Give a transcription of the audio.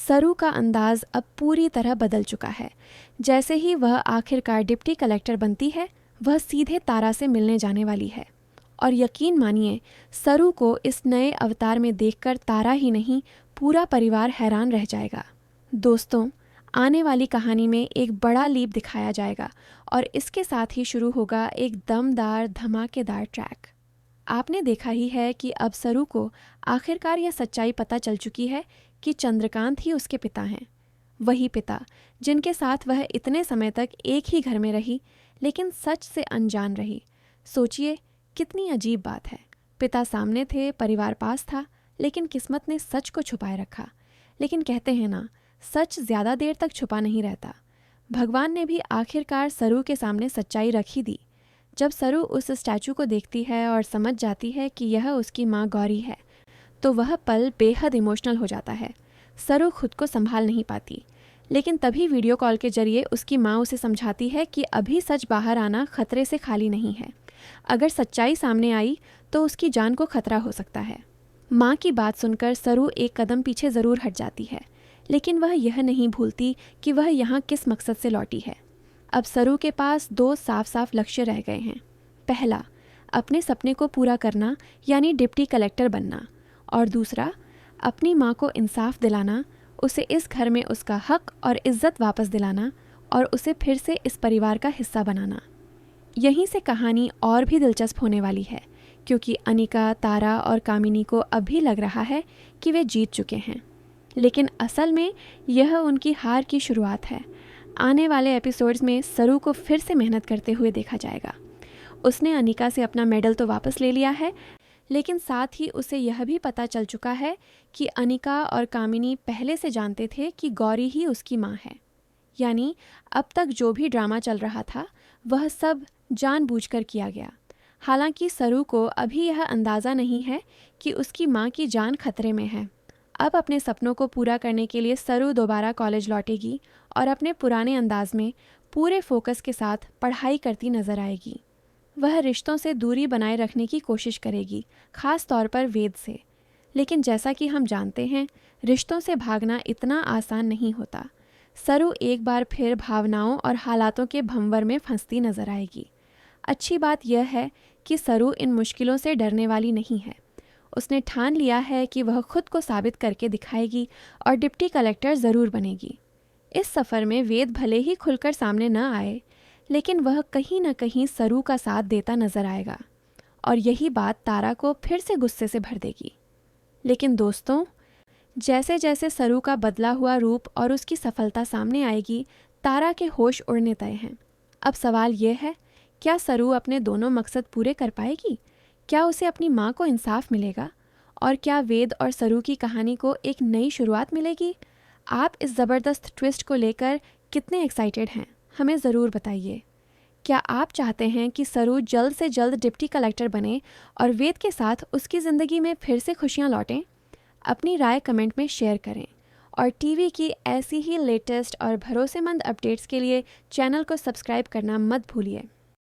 सरू का अंदाज अब पूरी तरह बदल चुका है। जैसे ही वह आखिरकार डिप्टी कलेक्टर बनती है, वह सीधे तारा से मिलने जाने वाली है। और यकीन मानिए, सरू को इस नए अवतार में देखकर तारा ही नहीं, पूरा परिवार हैरान रह जाएगा। दोस्तों, आने वाली कहानी में एक बड़ा लीप दिखाया जाएगा और इसके साथ ही शुरू होगा एक दमदार धमाकेदार ट्रैक। आपने देखा ही है कि अब सरू को आखिरकार यह सच्चाई पता चल चुकी है कि चंद्रकांत ही उसके पिता हैं। वही पिता जिनके साथ वह इतने समय तक एक ही घर में रही, लेकिन सच से अनजान रही। सोचिए, कितनी अजीब बात है। पिता सामने थे, परिवार पास था, लेकिन किस्मत ने सच को छुपाए रखा। लेकिन कहते हैं ना, सच ज़्यादा देर तक छुपा नहीं रहता। भगवान ने भी आखिरकार सरू के सामने सच्चाई रख ही दी। जब सरू उस स्टैचू को देखती है और समझ जाती है कि यह उसकी माँ गौरी है, तो वह पल बेहद इमोशनल हो जाता है। सरू खुद को संभाल नहीं पाती, लेकिन तभी वीडियो कॉल के जरिए उसकी माँ उसे समझाती है कि अभी सच बाहर आना खतरे से खाली नहीं है। अगर सच्चाई सामने आई तो उसकी जान को खतरा हो सकता है। माँ की बात सुनकर सरू एक कदम पीछे ज़रूर हट जाती है, लेकिन वह यह नहीं भूलती कि वह यहाँ किस मकसद से लौटी है। अब सरू के पास दो साफ साफ लक्ष्य रह गए हैं। पहला, अपने सपने को पूरा करना, यानी डिप्टी कलेक्टर बनना। और दूसरा, अपनी माँ को इंसाफ दिलाना, उसे इस घर में उसका हक और इज्जत वापस दिलाना और उसे फिर से इस परिवार का हिस्सा बनाना। यहीं से कहानी और भी दिलचस्प होने वाली है, क्योंकि अनिका, तारा और कामिनी को अब भी लग रहा है कि वे जीत चुके हैं, लेकिन असल में यह उनकी हार की शुरुआत है। आने वाले एपिसोड्स में सरू को फिर से मेहनत करते हुए देखा जाएगा। उसने अनिका से अपना मेडल तो वापस ले लिया है, लेकिन साथ ही उसे यह भी पता चल चुका है कि अनिका और कामिनी पहले से जानते थे कि गौरी ही उसकी माँ है। यानी अब तक जो भी ड्रामा चल रहा था, वह सब जानबूझकर किया गया। हालांकि सरू को अभी यह अंदाज़ा नहीं है कि उसकी माँ की जान खतरे में है। अब अपने सपनों को पूरा करने के लिए सरू दोबारा कॉलेज लौटेगी और अपने पुराने अंदाज में पूरे फोकस के साथ पढ़ाई करती नजर आएगी। वह रिश्तों से दूरी बनाए रखने की कोशिश करेगी, खास तौर पर वेद से। लेकिन जैसा कि हम जानते हैं, रिश्तों से भागना इतना आसान नहीं होता। सरू एक बार फिर भावनाओं और हालातों के भंवर में फंसती नजर आएगी। अच्छी बात यह है कि सरू इन मुश्किलों से डरने वाली नहीं है। उसने ठान लिया है कि वह खुद को साबित करके दिखाएगी और डिप्टी कलेक्टर ज़रूर बनेगी। इस सफ़र में वेद भले ही खुलकर सामने न आए, लेकिन वह कहीं न कहीं सरू का साथ देता नजर आएगा और यही बात तारा को फिर से गुस्से से भर देगी। लेकिन दोस्तों, जैसे जैसे सरू का बदला हुआ रूप और उसकी सफलता सामने आएगी, तारा के होश उड़ने तय हैं। अब सवाल यह है, क्या सरू अपने दोनों मकसद पूरे कर पाएगी? क्या उसे अपनी माँ को इंसाफ मिलेगा? और क्या वेद और सरू की कहानी को एक नई शुरुआत मिलेगी? आप इस ज़बरदस्त ट्विस्ट को लेकर कितने एक्साइटेड हैं? हमें ज़रूर बताइए। क्या आप चाहते हैं कि सरू जल्द से जल्द डिप्टी कलेक्टर बने और वेद के साथ उसकी ज़िंदगी में फिर से खुशियाँ लौटें? अपनी राय कमेंट में शेयर करें और टीवी की ऐसी ही लेटेस्ट और भरोसेमंद अपडेट्स के लिए चैनल को सब्सक्राइब करना मत भूलिए।